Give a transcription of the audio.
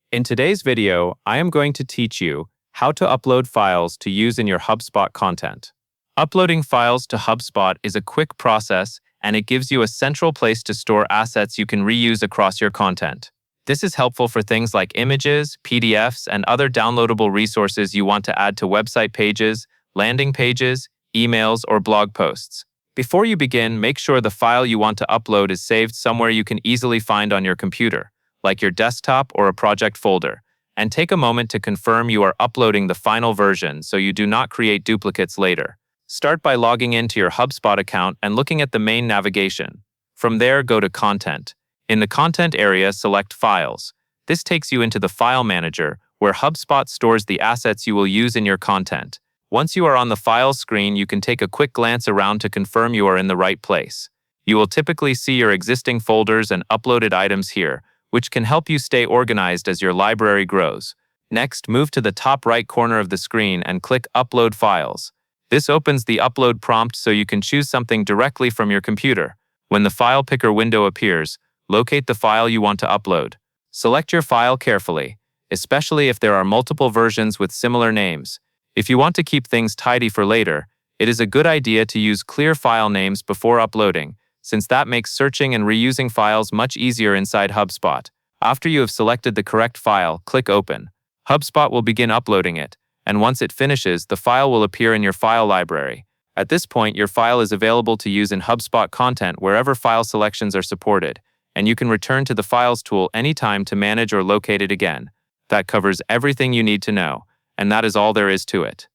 In today's video, I am going to teach you how to upload files to use in your Hubspot content. Uploading files to Hubspot is a quick process, and it gives you a central place to store assets you can reuse across your content. This is helpful for things like images, PDFs, and other downloadable resources you want to add to website pages, landing pages, emails, or blog posts. Before you begin, make sure the file you want to upload is saved somewhere you can easily find on your computer, like your desktop or a project folder, and take a moment to confirm you are uploading the final version so you do not create duplicates later. Start by logging into your Hubspot account and looking at the main navigation. From there, go to Content. In the Content area, select Files. This takes you into the File Manager, where Hubspot stores the assets you will use in your content. Once you are on the Files screen, you can take a quick glance around to confirm you are in the right place. You will typically see your existing folders and uploaded items here, which can help you stay organized as your library grows. Next, move to the top right corner of the screen and click Upload Files. This opens the upload prompt so you can choose something directly from your computer. When the file picker window appears, locate the file you want to upload. Select your file carefully, especially if there are multiple versions with similar names. If you want to keep things tidy for later, it is a good idea to use clear file names before uploading, since that makes searching and reusing files much easier inside Hubspot. After you have selected the correct file, click Open. Hubspot will begin uploading it, and once it finishes, the file will appear in your file library. At this point, your file is available to use in Hubspot content wherever file selections are supported, and you can return to the Files tool anytime to manage or locate it again. That covers everything you need to know, and that is all there is to it.